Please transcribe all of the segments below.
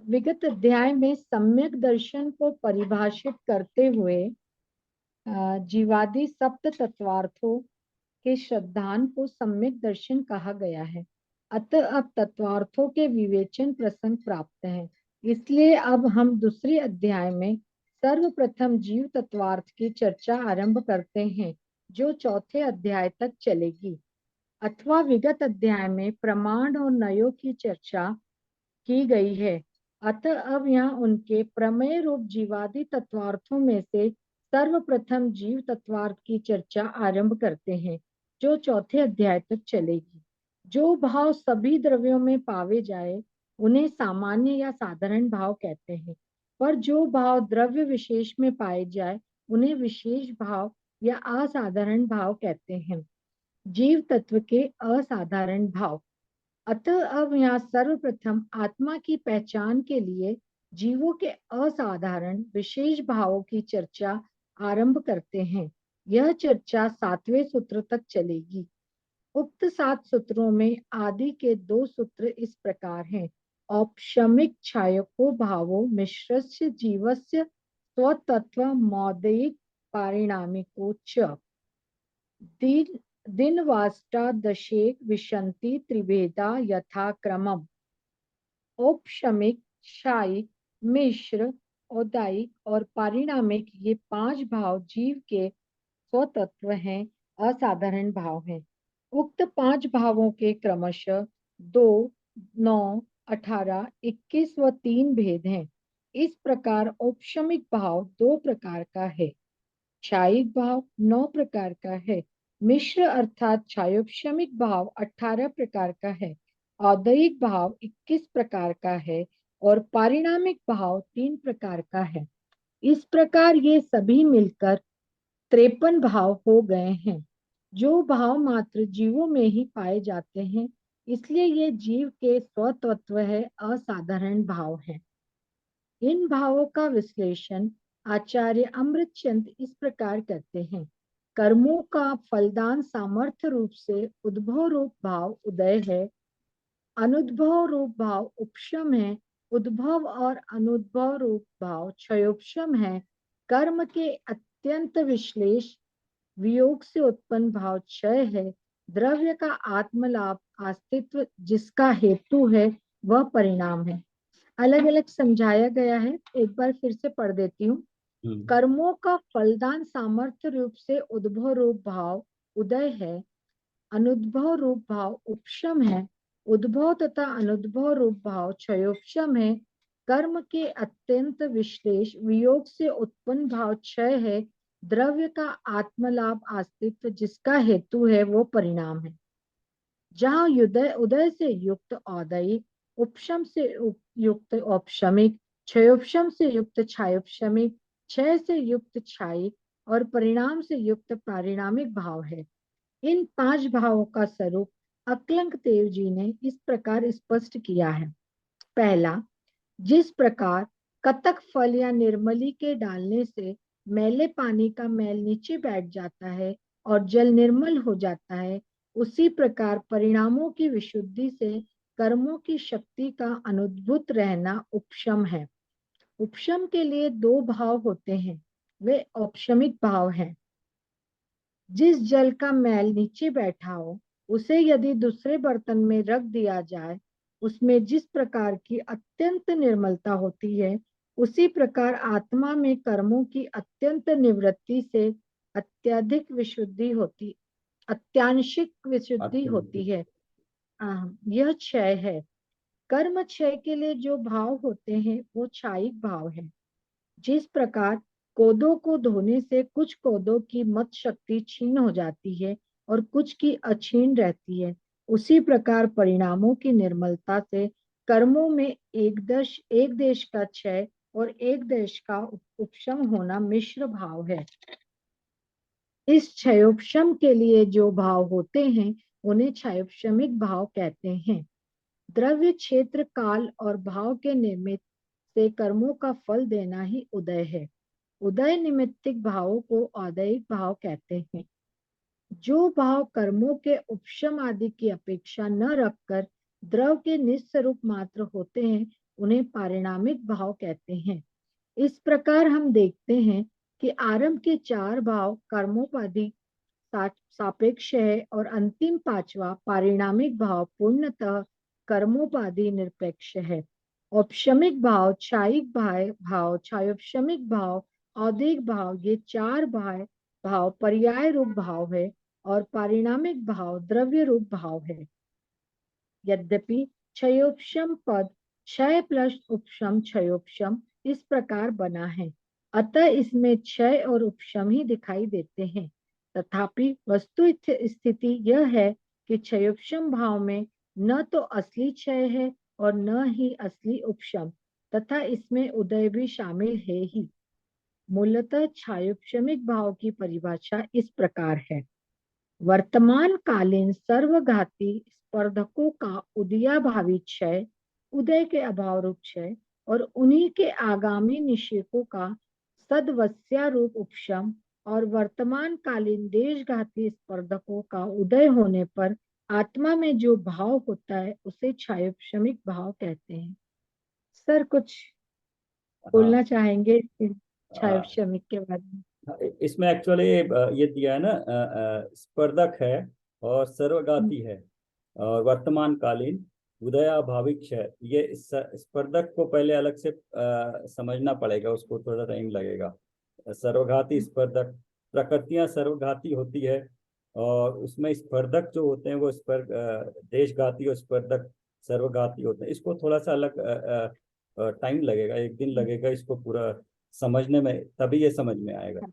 विगत अध्याय में सम्यक दर्शन को परिभाषित करते हुए जीवादि सप्त तत्वार्थों के श्रद्धान को सम्यक दर्शन कहा गया है। अतः अब तत्वार्थों के विवेचन प्रसंग प्राप्त है। इसलिए अब हम दूसरे अध्याय में सर्वप्रथम जीव तत्वार्थ की चर्चा आरंभ करते हैं, जो चौथे अध्याय तक चलेगी। अथवा विगत अध्याय में प्रमाण और नयों की चर्चा की गई है। अतः अब यहाँ उनके प्रमेय रूप जीवादि तत्वार्थों में से सर्वप्रथम जीव तत्वार्थ की चर्चा आरंभ करते हैं, जो चौथे अध्याय तक चलेगी। जो भाव सभी द्रव्यों में पावे जाए उन्हें सामान्य या साधारण भाव कहते हैं, पर जो भाव द्रव्य विशेष में पाए जाए उन्हें विशेष भाव या असाधारण भाव कहते हैं। जीव तत्व के असाधारण भाव। अतः अब यहाँ सर्वप्रथम आत्मा की पहचान के लिए जीवों के असाधारण विशेष भावों की चर्चा आरंभ करते हैं। यह चर्चा 7वें सूत्र तक चलेगी। उक्त 7 सूत्रों में आदि के 2 सूत्र इस प्रकार हैं। औपशमिक छायको भावो मिश्रस्य जीवस्य स्वतत्व मौदिक पारिणामिको च दिनवाष्टादशेक विशन्ति त्रिभेदा यथा क्रमम्। औपशमिक, क्षायिक, मिश्र, औदायिक और पारिणामिक ये 5 भाव जीव के स्वतत्व हैं, असाधारण भाव हैं। उक्त 5 भावों के क्रमशः 2, 9, 18, 21 व 3 भेद हैं। इस प्रकार औपशमिक भाव 2 प्रकार का है, क्षायिक भाव 9 प्रकार का है, मिश्र अर्थात क्षायोपशमिक भाव 18 प्रकार का है, औदयिक भाव 21 प्रकार का है और पारिणामिक भाव 3 प्रकार का है। इस प्रकार ये सभी मिलकर 53 भाव हो गए हैं, जो भाव मात्र जीवों में ही पाए जाते हैं। इसलिए ये जीव के स्वतत्व है, असाधारण भाव है। इन भावों का विश्लेषण आचार्य अमृतचंद इस प्रकार करते हैं। कर्मों का फलदान सामर्थ्य रूप से उद्भव रूप भाव उदय है, अनुद्भव रूप भाव उपशम है, उद्भव और अनुद्भव रूप भाव क्षयोपशम है, कर्म के अत्यंत विश्लेष वियोग से उत्पन्न भाव क्षय है, द्रव्य का आत्मलाभ अस्तित्व जिसका हेतु है वह परिणाम है। अलग अलग समझाया गया है, एक बार फिर से पढ़ देती हूँ। कर्मों का फलदान सामर्थ्य रूप से उद्भव रूप भाव उदय है, अनुद्भव रूप भाव उपशम है, उद्भव तथा अनुद्भव रूप भाव क्षयोपशम है, कर्म के अत्यंत विश्लेष वियोग से उत्पन्न भाव क्षय है, द्रव्य का आत्मलाभ अस्तित्व जिसका हेतु है वो परिणाम है। जहाँ उदय उदय से युक्त औदयिक, उपशम से युक्त औपशमिक, क्षयोपशम से युक्त क्षायोपशमिक, क्षय से युक्त क्षायिक और परिणाम से युक्त पारिणामिक भाव है। इन 5 भावों का स्वरूप अक्लंक देव जी ने इस प्रकार स्पष्ट किया है। पहला, जिस प्रकार कतक फल या निर्मली के डालने से मैले पानी का मैल नीचे बैठ जाता है और जल निर्मल हो जाता है, उसी प्रकार परिणामों की विशुद्धि से कर्मों की शक्ति का अनुद्भूत रहना उपशम है। उपशम के लिए 2 भाव होते हैं, वे औपशमिक भाव हैं। जिस जल का मैल नीचे बैठा हो उसे यदि दूसरे बर्तन में रख दिया जाए, उसमें जिस प्रकार की अत्यंत निर्मलता होती है, उसी प्रकार आत्मा में कर्मों की अत्यंत निवृत्ति से अत्यधिक विशुद्धि होती अत्यांशिक विशुद्धि होती है। यह क्षय है। कर्म क्षय के लिए जो भाव होते हैं वो क्षायिक भाव है। जिस प्रकार कोदों को धोने से कुछ कोदों की मत शक्ति क्षीण हो जाती है और कुछ की अक्षीण रहती है, उसी प्रकार परिणामों की निर्मलता से कर्मों में एक देश का क्षय और एक देश का उपशम होना मिश्र भाव है। इस क्षयोपशम के लिए जो भाव होते हैं उन्हें क्षयोपशमिक भाव कहते हैं। द्रव्य, क्षेत्र, काल और भाव के निमित्त से कर्मों का फल देना ही उदय है। उदय निमित्तिक भावों को औदयिक भाव कहते हैं। जो भाव कर्मों के उपशम आदि की अपेक्षा न रखकर द्रव के निस्वरूप मात्र होते हैं उन्हें पारिणामिक भाव कहते हैं। इस प्रकार हम देखते हैं कि आरंभ के 4 भाव कर्मोपाधि सापेक्ष है और अंतिम 5वां पारिणामिक भाव पूर्णतः कर्मोपाधि निरपेक्ष है। औपशमिक भाव, क्षयिक भाव, क्षयोपशमिक भाव, औदिक भाव, ये 4 भाव पर्याय रूप भाव है और पारिणामिक भाव द्रव्य रूप भाव है। यद्यपि क्षयोपशम पद क्षय प्लस उपशम क्षयोपशम इस प्रकार बना है, अतः इसमें क्षय और उपशम ही दिखाई देते हैं। तथापि वस्तु स्थिति यह है कि क्षयोपशम भाव में न तो असली क्षय है और न ही असली उपशम, तथा इसमें उदय भी शामिल है ही। मूलतः क्षयोपशमिक भाव की परिभाषा इस प्रकार है: वर्तमान कालीन सर्वघाती स्पर्धकों का उदयाभावी क्षय, उदय के अभाव रूप क्षय, और उन्हीं के आगामी निषेकों का सदवस्यारूप उपशम, और वर्तमान कालीन देशघाती स्पर्धकों का उदय होने पर आत्मा में जो भाव होता है उसे क्षयोपशमिक भाव कहते हैं। सर कुछ हाँ। बोलना चाहेंगे आ, क्षयोपशमिक के बारे में? इसमें एक्चुअली ये दिया है ना, स्पर्धक है और सर्वगाती है और वर्तमानकालीन उदयाभाविक क्षय। ये स्पर्धक को पहले अलग से समझना पड़ेगा, उसको थोड़ा टाइम लगेगा। सर्वघाती स्पर्धक, प्रकृतियां सर्वघाती होती है और उसमें स्पर्धक जो होते हैं वो देशघाती और स्पर्धक सर्वघाती होते हैं। इसको थोड़ा सा अलग टाइम लगेगा, एक दिन लगेगा इसको पूरा समझने में, तभी ये समझ में आएगा।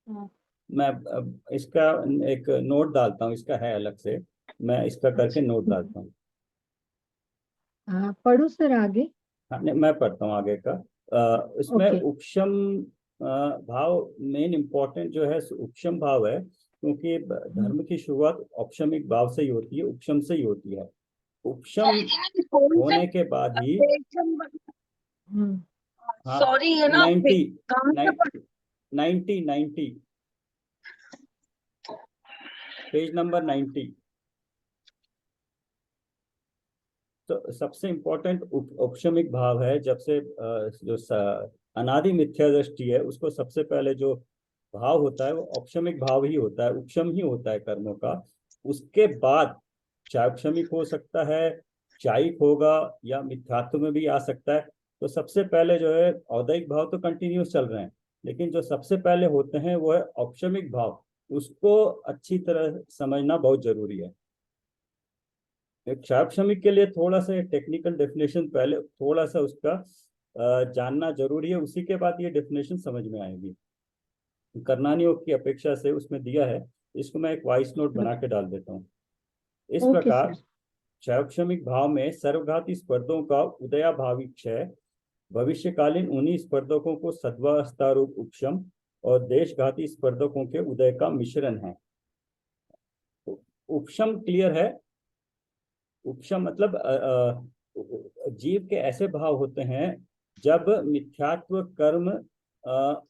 हाँ, मैं अब इसका एक नोट डालता हूँ, इसका है अलग से, मैं इसका करके अच्छा। नोट डालता हूँ। हाँ, पढ़ो सर आगे। हाँ, नहीं, मैं पढ़ता हूँ आगे का। इसमें ओके। उपशम भाव मेन इम्पोर्टेंट जो है उपशम भाव है, क्योंकि धर्म की शुरुआत औपशमिक भाव से ही होती है, उपशम से ही होती है। उपशम होने के बाद ही, हाँ, सॉरी है ना, 90 कहाँ से 90 90 पेज नंबर 90। तो सबसे इम्पोर्टेंट औपशमिक भाव है। जब से अनादि मिथ्या दृष्टि है, उसको सबसे पहले जो भाव होता है वो औपशमिक भाव ही होता है, उपशम ही होता है कर्मों का। उसके बाद चाक्षमिक हो सकता है, चायिक होगा, या मिथ्यात्व में भी आ सकता है। तो सबसे पहले जो है औदैहिक भाव तो कंटिन्यूस चल रहे हैं, लेकिन जो सबसे पहले होते हैं वो है औपशमिक भाव। उसको अच्छी तरह समझना बहुत जरूरी है। एक क्षार श्रमिक के लिए थोड़ा सा टेक्निकल डेफिनेशन पहले थोड़ा सा उसका जानना जरूरी है, उसी के बाद ये डेफिनेशन समझ में आएगी। करनानी योग की अपेक्षा से उसमें दिया है, इसको मैं एक वॉइस नोट बना के डाल देता हूँ। इस ओके प्रकार सर। क्षयक्षमिक भाव में सर्वघाती स्पर्धों का उदयाभावी क्षय, भविष्यकालीन उन्हीं स्पर्धकों को सद्वावस्था रूप उपशम और देशघाती स्पर्धकों के उदय का मिश्रण है। उपशम क्लियर है? उपशम मतलब जीव के ऐसे भाव होते हैं जब मिथ्यात्व कर्म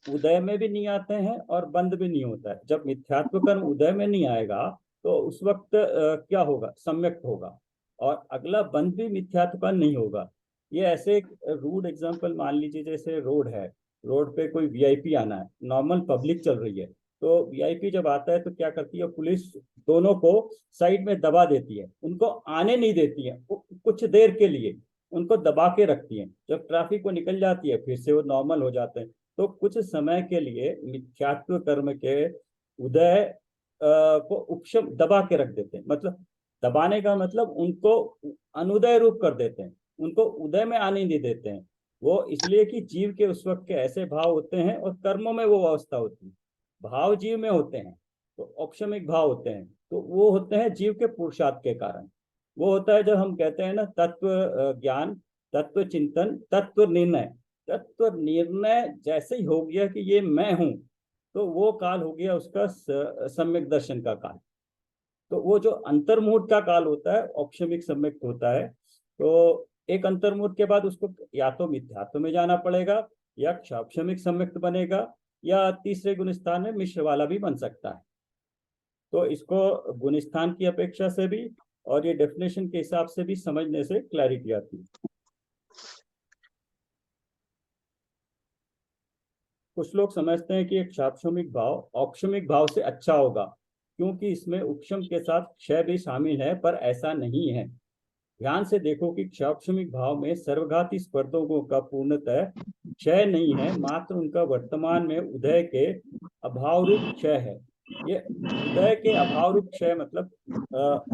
उदय में भी नहीं आते हैं और बंद भी नहीं होता है। जब मिथ्यात्व कर्म उदय में नहीं आएगा तो उस वक्त क्या होगा? सम्यक होगा, और अगला बंद भी मिथ्यात्व का नहीं होगा। ये ऐसे एक रूड एग्जांपल मान लीजिए, जैसे रोड है, रोड पे कोई वीआईपी आना है, नॉर्मल पब्लिक चल रही है, तो वीआईपी जब आता है तो क्या करती है पुलिस? दोनों को साइड में दबा देती है, उनको आने नहीं देती है, कुछ देर के लिए उनको दबा के रखती है। जब ट्रैफिक को निकल जाती है फिर से वो नॉर्मल हो जाते हैं। तो कुछ समय के लिए मिथ्यात्व कर्म के उदय को उपशम दबा के रख देते हैं। मतलब दबाने का मतलब उनको अनुदय रूप कर देते हैं, उनको उदय में आने नहीं देते हैं। वो इसलिए कि जीव के उस वक्त के ऐसे भाव होते हैं और कर्मों में वो अवस्था होती है। भाव जीव में होते हैं तो औपशमिक भाव होते हैं, तो वो होते हैं जीव के पुरुषार्थ के कारण। वो होता है जब हम कहते हैं ना तत्व ज्ञान, तत्व चिंतन, तत्व निर्णय। तत्व निर्णय जैसे ही हो गया कि ये मैं हूं, तो वो काल हो गया उसका सम्यक दर्शन का काल। तो वो जो अंतर्मुहूर्त का काल होता है औपशमिक सम्यक होता है। तो एक अंतर्मुहूर्त के बाद उसको या तो मिथ्यात्व में जाना पड़ेगा, या क्षौपशमिक सम्यक बनेगा, या तीसरे गुण स्थान में मिश्र वाला भी बन सकता है। तो इसको गुण स्थान की अपेक्षा से भी और ये डेफिनेशन के हिसाब से भी समझने से क्लैरिटी आती है। कुछ लोग समझते हैं कि एक शाप्शमिक भाव औपशमिक भाव से अच्छा होगा क्योंकि इसमें उपशम के साथ क्षय भी शामिल है, पर ऐसा नहीं है। ध्यान से देखो कि क्षापशमिक भाव में सर्वघाती स्पर्धकों का पूर्णतः क्षय नहीं है, मात्र उनका वर्तमान में उदय के अभाव रूप क्षय है। ये उदय के अभाव रूप क्षय मतलब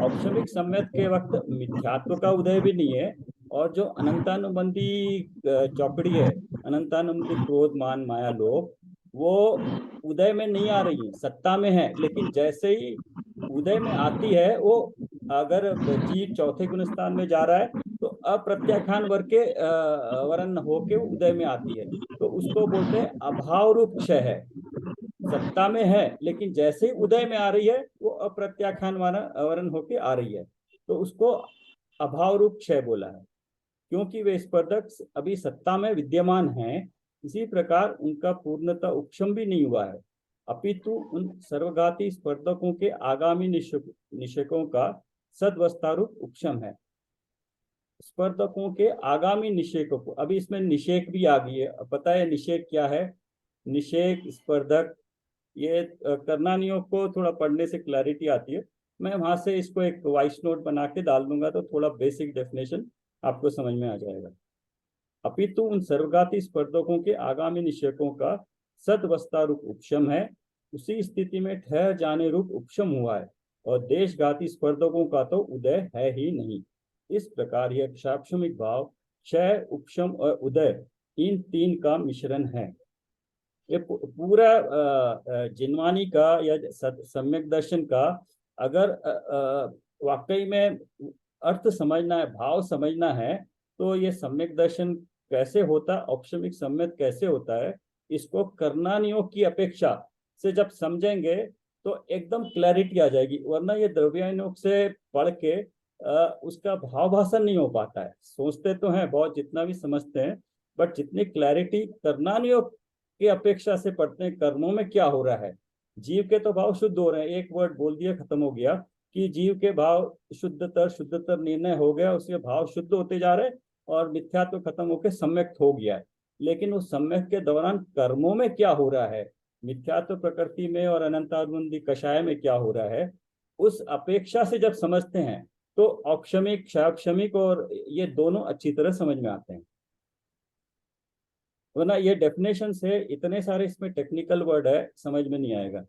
औपशमिक सम्यक के वक्त मिथ्यात्व का उदय भी नहीं है, और जो अनंतानुबंधी चौकड़ी है, अनंतानुबंधी क्रोध मान माया लोभ, वो उदय में नहीं आ रही है, सत्ता में है, लेकिन जैसे ही उदय में आती है, वो अगर जीव चौथे गुण स्थान में जा रहा है तो अप्रत्याख्यान वर्ग के वर्ण होके उदय में आती है, तो उसको बोलते हैं अभाव रूप क्षय है। सत्ता में है लेकिन जैसे ही उदय में आ रही है वो अप्रत्याख्यान वर्ण होके आ रही है, तो उसको अभाव रूप क्षय बोला है। क्योंकि वे स्पर्धक अभी सत्ता में विद्यमान हैं, इसी प्रकार उनका पूर्णतः उपशम भी नहीं हुआ है, अपितु उन सर्वघाती स्पर्धकों के आगामी निषेकों का सदवस्थारूप उपशम है। स्पर्धकों के आगामी निषेकों को, अभी इसमें निषेक भी आ गई है। पता है निषेक क्या है? निषेक, स्पर्धक, ये करनानियों को थोड़ा पढ़ने से क्लैरिटी आती है। मैं वहां से इसको एक वॉइस नोट बना के डाल दूंगा तो थोड़ा बेसिक डेफिनेशन आपको समझ में आ जाएगा। अपितु उन सर्वघाती स्पर्धकों के आगामी निषेकों का सदवस्था रूप उपशम है, उसी स्थिति में ठहर जाने रूप उपशम हुआ है, और देशघाती स्पर्धकों का तो उदय है ही नहीं। इस प्रकार यह क्षापशमिक भाव क्षय, उपशम और उदय इन तीन का मिश्रण है। ये पूरा जिनवानी का या सम्यक दर्शन का अगर वाकई में अर्थ समझना है, भाव समझना है, तो ये सम्यक दर्शन कैसे होता है, औपशमिक सम्यक कैसे होता है, इसको करनानियों की अपेक्षा से जब समझेंगे तो एकदम क्लैरिटी आ जाएगी। वरना ये द्रव्यानुयोग से पढ़ के उसका भाव भाषण नहीं हो पाता है। सोचते तो हैं बहुत, जितना भी समझते हैं, बट जितनी क्लैरिटी करनानियोग की अपेक्षा से पढ़ते हैं कर्मों में क्या हो रहा है। जीव के तो भाव शुद्ध हो रहे हैं, एक वर्ड बोल दिया खत्म हो गया कि जीव के भाव शुद्धतर निर्णय हो गया, उसके भाव शुद्ध होते जा रहे और मिथ्यात्व खत्म होकर सम्यक हो गया है। लेकिन उस सम्यक के दौरान कर्मों में क्या हो रहा है, मिथ्यात्व प्रकृति में और अनंतानुबंधी कषाय में क्या हो रहा है, उस अपेक्षा से जब समझते हैं तो औक्षमिक, क्षाक्षमिक और ये दोनों अच्छी तरह समझ में आते हैं। वरना ये डेफिनेशन से इतने सारे इसमें टेक्निकल वर्ड है, समझ में नहीं आएगा।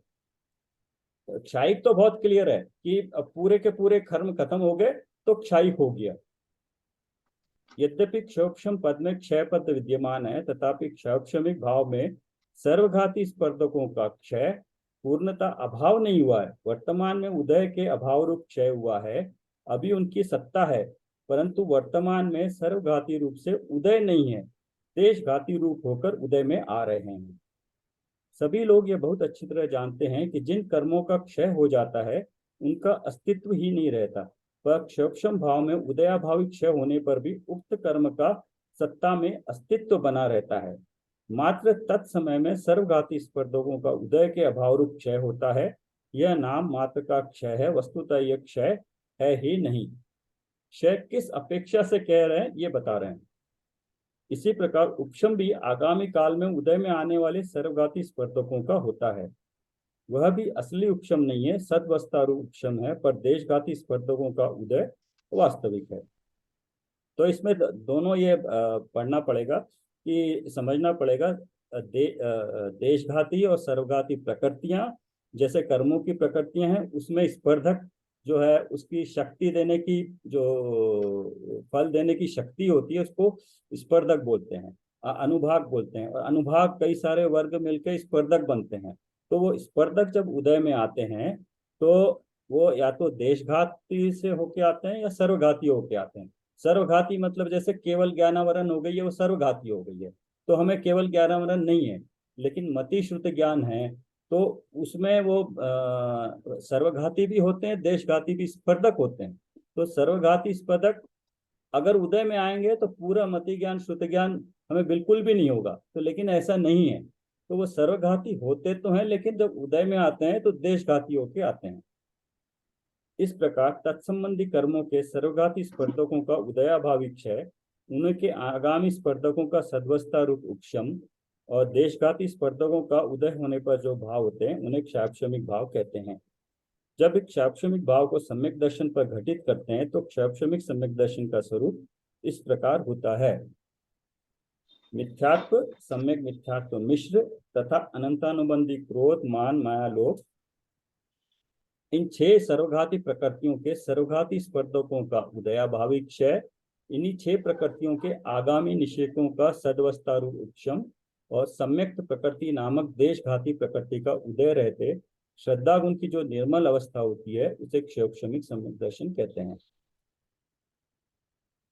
क्षायिक तो बहुत क्लियर है कि अब पूरे के पूरे कर्म खत्म हो गए तो क्षायिक हो गया। यद्यपि क्षोक्षम पद में क्षय पद विद्यमान है, तथापि क्षोक्षमिक भाव में सर्वघाती स्पर्धकों का क्षय पूर्णता अभाव नहीं हुआ है। वर्तमान में उदय के अभाव रूप क्षय हुआ है। अभी उनकी सत्ता है, परंतु वर्तमान में सर्वघाती रूप से उदय नहीं है, देशघाती रूप होकर उदय में आ रहे हैं। सभी लोग ये बहुत अच्छी तरह जानते हैं कि जिन कर्मों का क्षय हो जाता है उनका अस्तित्व ही नहीं रहता, पर क्षोक्षम भाव में उदयाभावी क्षय होने पर भी उक्त कर्म का सत्ता में अस्तित्व बना रहता है। मात्र तत्समय में सर्वघाती स्पर्धकों का उदय के अभाव रूप क्षय होता है। यह नाम मात्र का क्षय है, वस्तुतः यह क्षय है ही नहीं। क्षय किस अपेक्षा से कह रहे हैं ये बता रहे हैं। इसी प्रकार उपशम भी आगामी काल में उदय में आने वाले सर्वघाती स्पर्धकों का होता है। वह भी असली उपशम नहीं है, सदवस्थारू उपशम है, पर देशघाती स्पर्धकों का उदय वास्तविक है। तो इसमें दोनों ये पढ़ना पड़ेगा कि समझना पड़ेगा देशघाती और सर्वघाती प्रकृतियां जैसे कर्मों की प्रकृतियां हैं, उसमें स्पर्धक जो है उसकी शक्ति देने की, जो फल देने की शक्ति होती है उसको स्पर्धक बोलते हैं, अनुभाग बोलते हैं, और अनुभाग कई सारे वर्ग मिलकर स्पर्धक बनते हैं। तो वो स्पर्धक जब उदय में आते हैं तो वो या तो देशघाती से होके आते हैं या सर्वघाती होके आते हैं। सर्वघाती मतलब जैसे केवल ज्ञानावरण हो गई है, वो सर्वघाती हो गई है। तो हमें केवल ज्ञानावरण नहीं है, लेकिन मति श्रुत ज्ञान है, तो उसमें वो सर्वघाती भी होते हैं, देशघाती भी स्पर्धक होते हैं। तो सर्वघाती स्पर्धक अगर उदय में आएंगे तो पूरा मति ज्ञान, श्रुत ज्ञान हमें बिल्कुल भी नहीं होगा, तो लेकिन ऐसा नहीं है। तो वो सर्वघाती होते तो हैं, लेकिन जब उदय में आते हैं तो देशघाती होके आते हैं। इस प्रकार तत्संबंधी कर्मों के सर्वघाती स्पर्धकों का उदयाभावी क्षय, उनके आगामी स्पर्धकों का सद्वस्था रूप उपशम और देशघाती स्पर्धकों का उदय होने पर जो भाव होते हैं उन्हें क्षापशमिक भाव कहते हैं। जब एक क्षापशमिक भाव को सम्यक दर्शन पर घटित करते हैं तो क्षापशमिक सम्यक दर्शन का स्वरूप इस प्रकार होता है। मिथ्यात्व, सम्यक मिथ्यात्व मिश्र तथा अनंतानुबंधी क्रोध, मान, माया, लोभ, इन 6 सर्वघाती प्रकृतियों के सर्वघाती स्पर्धकों का उदयाभावी क्षय, इन्हीं 6 प्रकृतियों के आगामी निषेकों का सद्वस्था रूप उपशम और सम्यक्त प्रकृति नामक देशघाती प्रकृति का उदय रहते श्रद्धा गुण की जो निर्मल अवस्था होती है उसे क्षोभशमिक सम्यक दर्शन कहते हैं।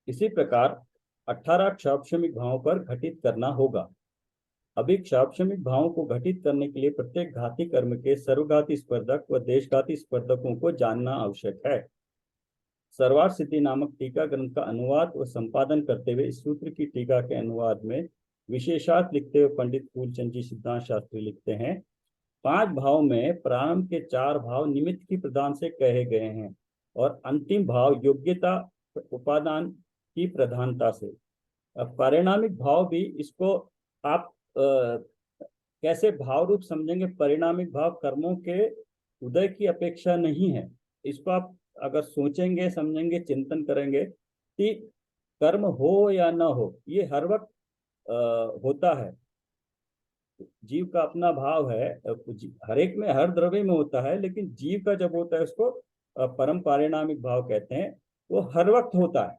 इसी प्रकार 18 क्षोभशमिक भावों पर घटित करना होगा। अभी क्षापशमिक भावों को घटित करने के लिए प्रत्येक घाती कर्म के सर्वघाती स्पर्धक व देशघाती स्पर्धकों को जानना आवश्यक है। सर्वार्थ सिद्धि नामक टीका ग्रंथ का अनुवाद व संपादन करते हुए इस सूत्र की टीका के अनुवाद में विशेषार्थ लिखते हुए पंडित फूलचंद जी सिद्धांत शास्त्री लिखते हैं, 5 भाव में प्रारंभ के 4 भाव निमित्त की प्रधान से कहे गए हैं और अंतिम भाव योग्यता उपादान की प्रधानता से। परिणामिक भाव भी इसको आप कैसे भाव रूप समझेंगे? परिणामिक भाव कर्मों के उदय की अपेक्षा नहीं है। इसको आप अगर सोचेंगे, समझेंगे, चिंतन करेंगे कि कर्म हो या ना हो, ये हर वक्त होता है। जीव का अपना भाव है, हर एक में, हर द्रव्य में होता है, लेकिन जीव का जब होता है उसको परम पारिणामिक भाव कहते हैं। वो हर वक्त होता है,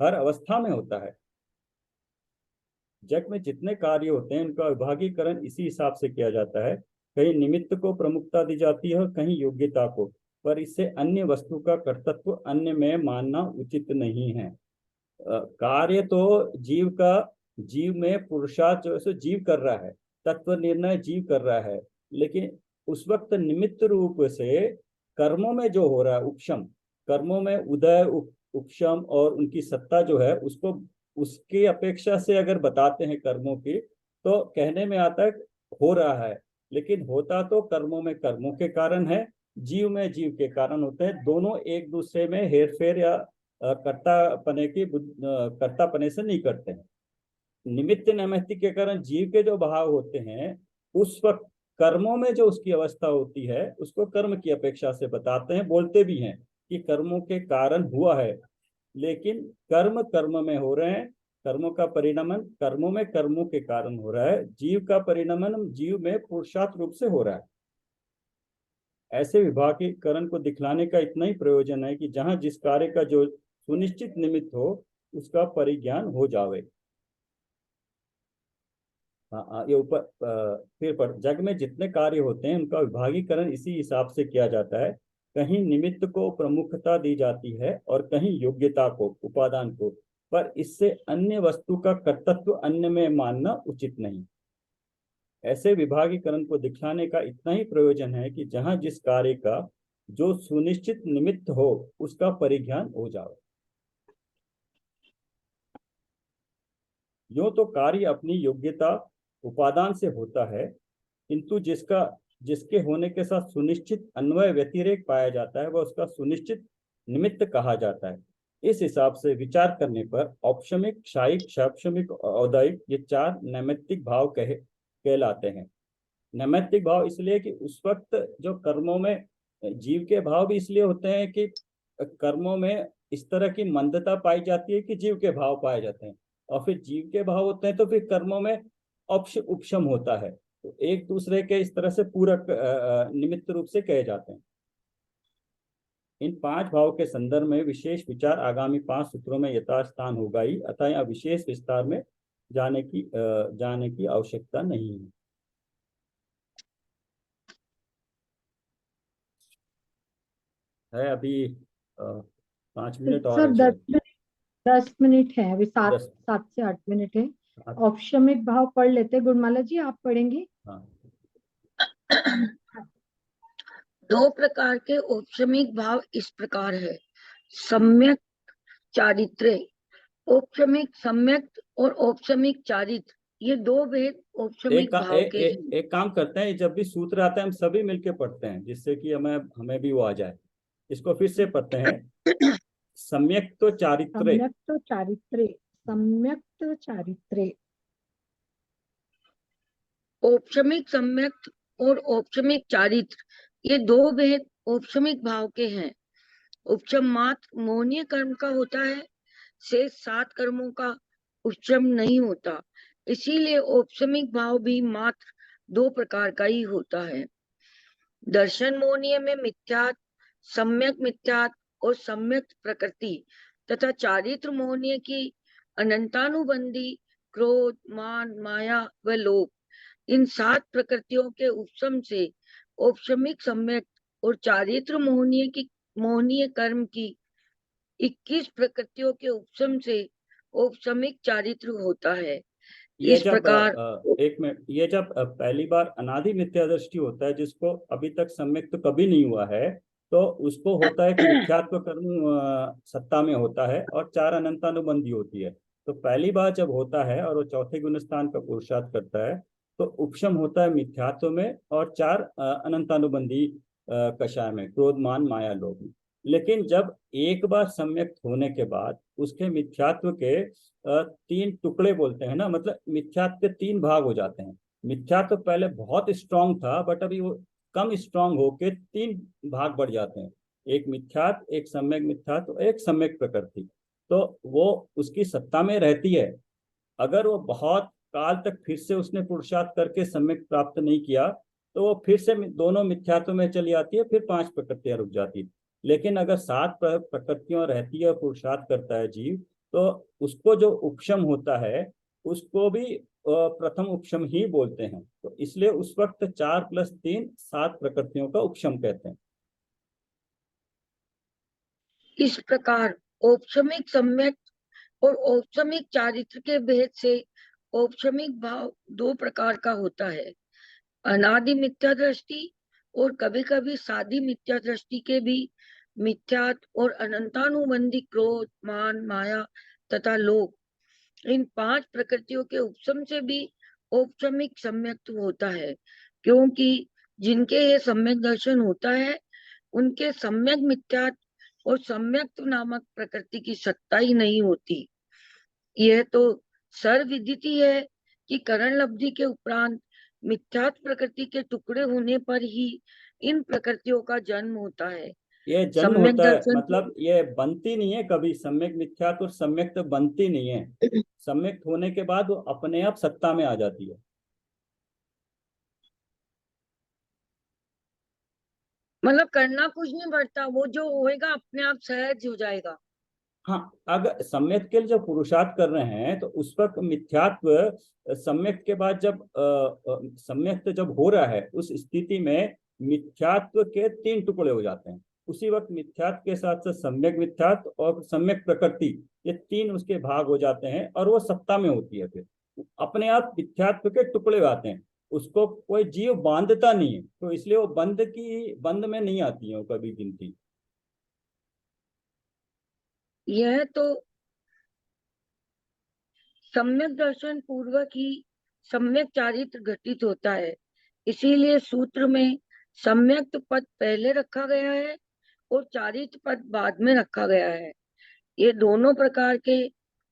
हर अवस्था में होता है। जग में जितने कार्य होते हैं उनका विभागीकरण इसी हिसाब से किया जाता है। कहीं निमित्त को प्रमुखता दी जाती है और कहीं योग्यता को, पर इससे अन्य वस्तु का कर्तृत्व अन्य में मानना उचित नहीं है। कार्य तो जीव में पुरुषार्थ जो है जीव कर रहा है, तत्व निर्णय जीव कर रहा है, लेकिन उस वक्त निमित्त रूप से कर्मों में जो हो रहा है उपशम, कर्मों में उदय उपशम और उनकी सत्ता जो है उसको उसकी अपेक्षा से अगर बताते हैं कर्मों की, तो कहने में आता है हो रहा है, लेकिन होता तो कर्मों में कर्मों के कारण है, जीव में जीव के कारण होते हैं। दोनों एक दूसरे में हेरफेर या कर्तापने से नहीं करते हैं। निमित्त नैमित्त के कारण जीव के जो भाव होते हैं उस वक्त कर्मों में जो उसकी अवस्था होती है उसको कर्म की अपेक्षा से बताते हैं, बोलते भी हैं कि कर्मों के कारण हुआ है, लेकिन कर्म कर्म में हो रहे हैं। कर्मों का परिणमन कर्मों में कर्मों के कारण हो रहा है, जीव का परिणमन जीव में पुरुषार्थ रूप से हो रहा है। ऐसे विभागीकरण को दिखलाने का इतना ही प्रयोजन है कि जहां जिस कार्य का जो सुनिश्चित निमित्त हो उसका परिज्ञान हो जावे। ये ऊपर फिर पर जग में जितने कार्य होते हैं उनका विभागीकरण इसी हिसाब से किया जाता है। कहीं निमित्त को प्रमुखता दी जाती है और कहीं योग्यता को, उपादान को, पर इससे अन्य वस्तु का कर्तृत्व अन्य में मानना उचित नहीं। ऐसे विभागीकरण को दिखाने का इतना ही प्रयोजन है कि जहां जिस कार्य का जो सुनिश्चित निमित्त हो उसका परिज्ञान हो जाए। यूं तो कार्य अपनी योग्यता उपादान से होता है, किंतु जिसके होने के साथ सुनिश्चित अन्वय व्यतिरेक पाया जाता है वह उसका सुनिश्चित निमित्त कहा जाता है। इस हिसाब से विचार करने पर औपशमिक, क्षायिक, क्षापशमिक, औदायिक ये 4 नैमित्तिक भाव कहलाते हैं। नैमित्तिक भाव इसलिए कि उस वक्त जो कर्मों में जीव के भाव भी इसलिए होते हैं कि कर्मों में इस तरह की मंदता पाई जाती है कि जीव के भाव पाए जाते हैं, और फिर जीव के भाव होते हैं तो फिर कर्मों में उपशम होता है। तो एक दूसरे के इस तरह से पूरक निमित्त रूप से कहे जाते हैं। इन 5 भाव के संदर्भ में विशेष विचार आगामी 5 सूत्रों में यथास्थान होगा ही, अतः यहाँ विशेष विस्तार में जाने की आवश्यकता नहीं है। अभी 5 मिनट और सर है 10 शायद। मिनट 10 मिनट है अभी, 7 10। से 8 मिनट है। हाँ। औपशमिक भाव पढ़ लेते। गुणमाला जी आप पढ़ेंगे? हाँ। दो प्रकार के औपशमिक भाव इस प्रकार है। सम्यक चारित्र्य, औपशमिक सम्यक और औपशमिक चारित्र, ये 2 भेद औपशमिक भाव के हैं। एक काम करते हैं, जब भी सूत्र आता है हम सभी मिलके पढ़ते हैं जिससे कि हमें भी वो आ जाए। इसको फिर से पढ़ते हैं। सम्यक तो चारित्रे। सम्यक तो चारित्रे, सम्यक तो चारित्रे। औपशमिक सम्यक और औपशमिक चारित्र, ये दो भेद औपशमिक भाव के हैं। उपशम मात्र मौनीय कर्म का होता है, शेष 7 कर्मों का उपशम नहीं होता। इसीलिए औपशमिक भाव भी मात्र 2 प्रकार का ही होता है। दर्शन मौनीय में मिथ्यात्, सम्यक मिथ्यात् और सम्यक प्रकृति तथा चारित्र मौनीय की अनंतानुबंधी क्रोध, मान, माया व लोभ, इन 7 प्रकृतियों के उपशम से औपशमिक सम्यक और चारित्र मोहनीय कर्म की 21 प्रकृतियों के उपशम से औपशमिक चारित्र होता है। ये इस जब प्रकार एक मिनट, ये जब पहली बार अनादि मिथ्या दृष्टि होता है, जिसको अभी तक सम्यक तो कभी नहीं हुआ है, तो उसको होता है कि मिथ्यात्व कर्म सत्ता में होता है और 4 अनंतानुबंधी होती है। तो पहली बार जब होता है और वो चौथे गुण स्थान का पुरुषार्थ करता है, तो उपशम होता है मिथ्यात्व में और 4 अनंतानुबंधी कषाय में, क्रोध, मान, माया, लोभ में। लेकिन जब एक बार सम्यक होने के बाद उसके मिथ्यात्व के 3 टुकड़े बोलते हैं ना, मतलब मिथ्यात्व के 3 भाग हो जाते हैं। मिथ्यात्व पहले बहुत स्ट्रांग था, बट अभी वो कम स्ट्रांग होके 3 भाग बढ़ जाते हैं। एक मिथ्यात्व, एक सम्यक मिथ्यात्व, एक सम्यक प्रकृति। तो वो उसकी सत्ता में रहती है। अगर वो बहुत काल तक फिर से उसने पुरुषार्थ करके सम्यक प्राप्त नहीं किया, तो वो फिर से दोनों मिथ्यात्व में चली आती है, फिर 5 प्रकृतियां रुक जाती है। लेकिन अगर 7 प्रकृतियां रहती है और पुरुषार्थ करता है जीव, तो उसको जो उपशम होता है उसको भी प्रथम उपशम ही बोलते हैं। तो इसलिए उस वक्त 4 + 3 7 प्रकृतियों का उपशम कहते हैं। इस प्रकार औपशमिक सम्यक और औपशमिक चारित्र के भेद से औपशमिक भाव 2 प्रकार का होता है। अनादि मिथ्या दृष्टि और कभी कभी सादी मिथ्या दृष्टि के भी मिथ्यात् और अनंतानुबंधी क्रोध, मान, माया तथा लोभ, इन 5 प्रकृतियों के उपशम से भी औपशमिक सम्यक होता है। क्योंकि जिनके ये सम्यक दर्शन होता है, उनके सम्यक मिथ्यात् और सम्यक नामक प्रकृति की सत्ता ही नहीं होती। यह तो सर्वविदित ही है कि करण लब्धि के उपरांत मिथ्यात् प्रकृति के टुकड़े होने पर ही इन प्रकृतियों का जन्म होता है। ये जन्म सम्यक होता है, दर्शन मतलब ये बनती नहीं है कभी। सम्यक मिथ्यात्व और सम्यक तो बनती नहीं है। सम्यक होने के बाद वो अपने आप सत्ता में आ जाती है। मतलब करना कुछ नहीं पड़ता, वो जो होएगा अपने आप सहज हो जाएगा। हाँ, अगर सम्यक के लिए जब पुरुषार्थ कर रहे हैं, तो उस वक्त मिथ्यात्व सम्यक के बाद जब सम्यक जब हो रहा है, उस स्थिति में मिथ्यात्व के 3 टुकड़े हो जाते हैं। उसी वक्त मिथ्यात्व के साथ साथ सम्यक मिथ्यात्व और सम्यक प्रकृति, ये 3 उसके भाग हो जाते हैं और वो सत्ता में होती है। फिर अपने आप मिथ्यात्व के टुकड़े आते हैं, उसको कोई जीव बांधता नहीं है, तो इसलिए वो बंद में नहीं आती है वो कभी गिनती। यह तो सम्यक दर्शन पूर्वक ही सम्यक चारित्र घटित होता है। इसीलिए सूत्र में सम्यक पद पहले रखा गया है और चारित्र पद बाद में रखा गया है। ये दोनों प्रकार के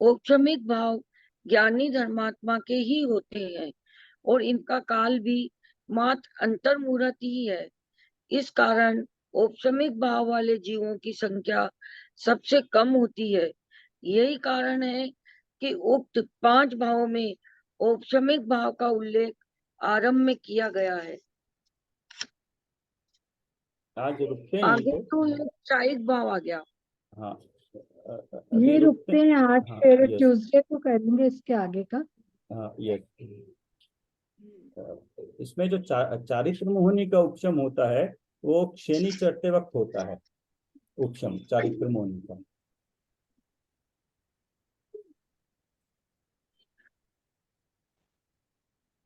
औपशमिक भाव ज्ञानी धर्मात्मा के ही होते हैं और इनका काल भी मात्र अंतर्मुहूर्त ही है। इस कारण औपशमिक भाव वाले जीवों की संख्या सबसे कम होती है। यही कारण है कि उक्त 5 भावों में औपशमिक भाव का उल्लेख आरंभ में किया गया है। आज रुकते हैं यहीं आगे पे। तो ये क्षयिक भाव आ गया। हाँ, अभी ये रुकते रुकते हैं आज, हाँ, फिर यस। ट्यूसडे को करेंगे इसके आगे का। हाँ, यस। इसमें जो चारित्र मोहिनी का उपशम होता है, वो शनि चढ़ते वक्त होता है। उपशम चारित्र मोहिनी का।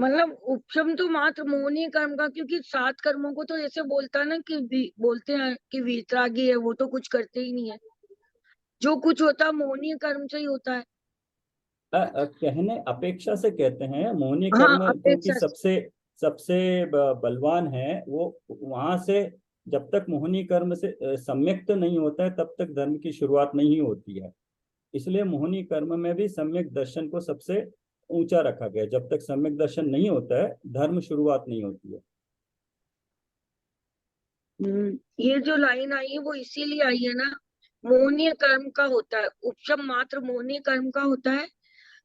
मतलब उपशम तो मात्र मोहनीय कर्म का, क्योंकि 7 कर्मों को तो ऐसे बोलता ना कि बोलते हैं कि वीतरागी है, वो तो कुछ करते ही नहीं है। जो कुछ होता है मोहनीय कर्म से ही होता है। कहने अपेक्षा से कहते हैं मोहिनी हाँ, कर्म, क्योंकि अपेक्षा से। सबसे सबसे बलवान है वो, वहां से जब तक मोहनी कर्म से सम्यक्त नहीं होता है तब तक धर्म की शुरुआत नहीं होती है। इसलिए मोहनी कर्म में भी सम्यक दर्शन को सबसे ऊंचा रखा गया। जब तक सम्यक दर्शन नहीं होता है धर्म शुरुआत नहीं होती है। ये जो लाइन आई है वो इसीलिए आई है ना, मोहनीय कर्म का होता है उपशम, मात्र मोहनीय कर्म का होता है,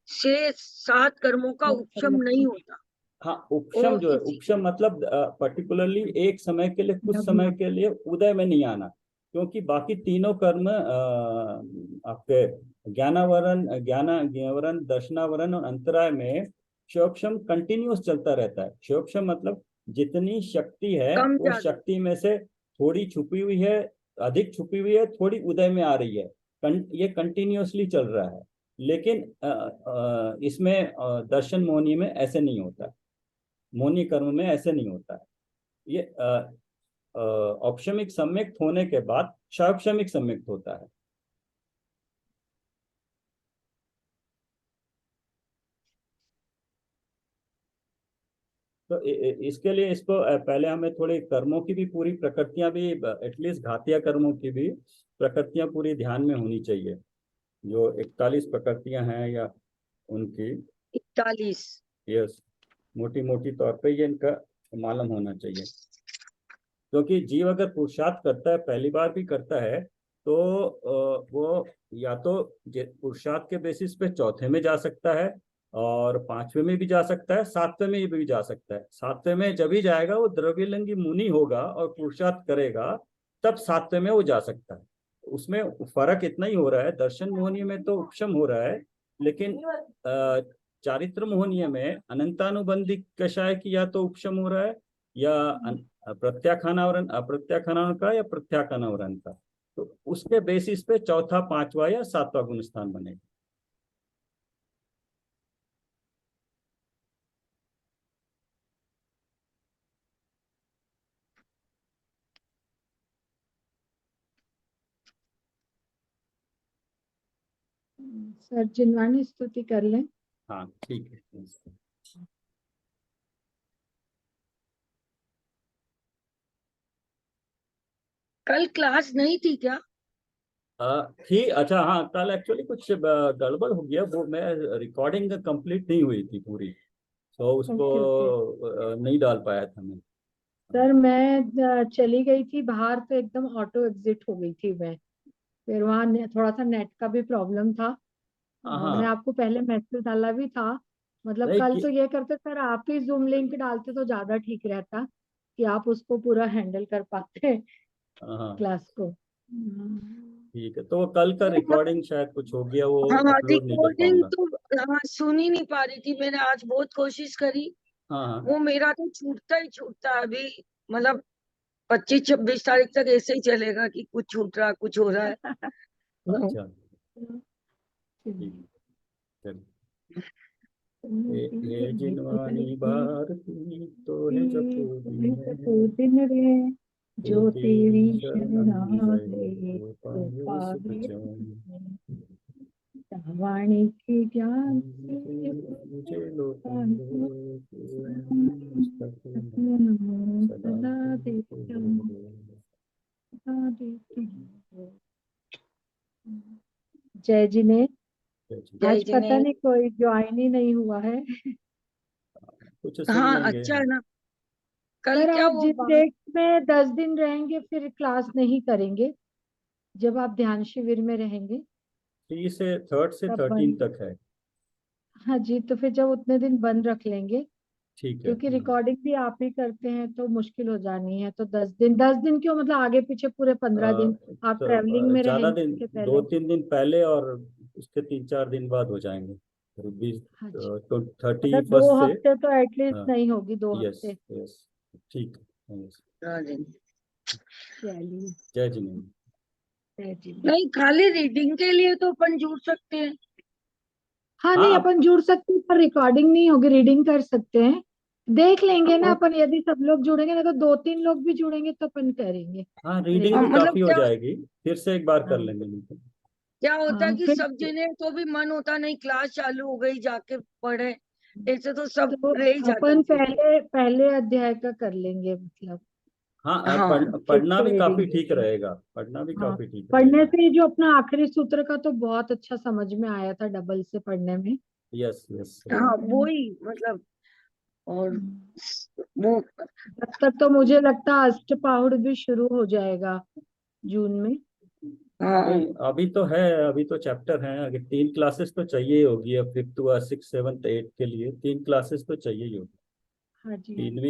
6-7 कर्मों का उपशम नहीं होता। हाँ, उपशम जो है, उपशम मतलब पर्टिकुलरली एक समय के लिए, कुछ समय के लिए उदय में नहीं आना, क्योंकि बाकी तीनों कर्म आपके ज्ञानावरण, दर्शनावरण और अंतराय में क्षोक्षम कंटिन्यूस चलता रहता है। क्षोक्षम मतलब जितनी शक्ति है कम वो ज्यादा। शक्ति में से थोड़ी छुपी हुई है, अधिक छुपी हुई है, थोड़ी उदय में आ रही है, ये कंटिन्यूसली चल रहा है। लेकिन इसमें दर्शन मोहनी में ऐसे नहीं होता, मोहनी कर्म में ऐसे नहीं होता है। ये औपशमिक सम्यक्त होने के बाद क्षौक्षमिक सम्यक्त होता है। तो इसके लिए इसको पहले हमें थोड़ी कर्मों की भी पूरी प्रकृतियां भी, एटलीस्ट घातिया कर्मों की भी प्रकृतियां पूरी ध्यान में होनी चाहिए। जो 41 प्रकृतियां हैं या उनकी 41। यस, मोटी मोटी तौर पे ये इनका मालूम होना चाहिए। क्योंकि जीव अगर पुरुषार्थ करता है, पहली बार भी करता है, तो वो या तो पुरुषार्थ के बेसिस पे चौथे में जा सकता है, और पांचवे में भी जा सकता है, सातवें में भी जा सकता है। सातवें में जब ही जाएगा वो द्रव्यलिंगी मुनि होगा और पुरुषार्थ करेगा, तब सातवें में वो जा सकता है। उसमें फर्क इतना ही हो रहा है, दर्शन मोहनीय में तो उपशम हो रहा है, लेकिन चारित्र मोहनीय में अनंतानुबंधी कषाय की या तो उपशम हो रहा है, या प्रत्याखानावरण, अप्रत्याखानावरण का, या प्रत्याखानावरण का। तो उसके बेसिस पे चौथा, पांचवा या सातवां गुण स्थान बनेगा। सर जिनवानी स्तुति कर लें। हाँ ठीक है। कल क्लास नहीं थी क्या? ठीक, अच्छा हाँ, कल एक्चुअली कुछ गड़बड़ हो गया, वो मैं रिकॉर्डिंग कंप्लीट नहीं हुई थी पूरी, तो उसको नहीं डाल पाया था मैं। सर मैं चली गई थी बाहर, तो एकदम ऑटो एग्जिट हो गई थी मैं। फिर वहाँ थोड़ा सा नेट का भी प्रॉब्लम था। मैंने हाँ आपको पहले मैसेज डाला भी था। मतलब नहीं कल कि, तो ये करते सर, आप ही जूम लिंक डालते तो ज्यादा ठीक रहता, कि आप उसको पूरा हैंडल कर पाते हाँ क्लास को। ठीक है, तो वो कल का रिकॉर्डिंग शायद कुछ हो गया, वो हाँ, अपलोड नहीं कर रिकॉर्डिंग पाऊंगा। तो हाँ सुन ही नहीं पा रही थी। मैंने आज बहुत कोशिश करी, हाँ हाँ। वो मेरा तो छूटता ही छूटता है अभी। मतलब 25-26 तारीख तक ऐसे ही चलेगा कि कुछ छूट रहा, कुछ हो रहा है। अच्छा ठीक है, चलिए। ये जिनवानी भारती तो है जपो दिन रे, तो जो तेरी तेरी शरण शरणा गए गए वो तो पावे सुख पावे। चैन। वाणी के ज्ञान से मुझे लोटन दो, सदा सदा तुमको देते हो। सदा देते हैं। जय जी ने जय आज जी ने। पता नहीं कोई ज्वाइन ही नहीं हुआ है। कुछ सुन हाँ लेंगे। अच्छा है ना। कल सर क्या आप वो जिन डेट में 10 दिन रहेंगे फिर क्लास नहीं करेंगे, जब आप ध्यान शिविर में रहेंगे 3 से 13 तब तक है। हाँ जी, तो फिर जब उतने दिन बंद रख लेंगे, ठीक है। क्योंकि रिकॉर्डिंग भी आप ही करते हैं तो मुश्किल हो जानी है। तो 10 दिन, 10 दिन क्यों, मतलब आगे पीछे पूरे 15 दिन आप ट्रेवलिंग में ज्यादा रहेंगे दिन, उसके दो पहले। तीन दिन पहले और उसके 3-4 दिन बाद हो जाएंगे, फिर बीस, हाँ जी, तो थर्टी मतलब फर्स्ट 2 से। हफ्ते तो एटलीस्ट हाँ नहीं होगी, दो यस हफ्ते यस, ठीक है yes। चलिए। जय जिनेन्द्र। जय जी। नहीं, खाली रीडिंग के लिए तो अपन जुड़ सकते हैं। हाँ हाँ नहीं, अपन जुड़ सकते हैं पर रिकॉर्डिंग नहीं होगी, रीडिंग कर सकते हैं। देख लेंगे ना और अपन, यदि सब लोग जुड़ेंगे ना तो 2-3 लोग भी जुड़ेंगे तो अपन करेंगे हाँ, रीडिंग भी रिकॉर्ड। मतलब काफी हो क्या जाएगी, फिर से एक बार कर हाँ लेंगे नहीं तो। क्या होता है हाँ कि फिर सब जने तो भी मन होता नहीं, क्लास चालू हो गई जाके पढ़े, ऐसे तो सब तो रह ही जाते अपन थे। पहले पहले अध्याय का कर लेंगे, मतलब हाँ हाँ, पढ़ना भी फिफ्थ काफी रीडिंग ठीक रहेगा, पढ़ना भी हाँ, काफी ठीक पढ़ने रहेगा। से जो अपना आखिरी सूत्र का तो बहुत अच्छा समझ में आया था डबल से पढ़ने में। Yes yes. हाँ वही मतलब। और वो जब तक तो मुझे लगता है अष्टपौढ़ भी शुरू हो जाएगा जून में। हाँ नहीं अभी तो है, अभी तो चैप्टर हैं, अगर 3 क्लासेस तो चाहिए ही होगी, अब 5th व 6th 7th 8th के लिए 3 क्लासेस तो चाहिए ही होगी। हाँ जी हाँ। 3वीं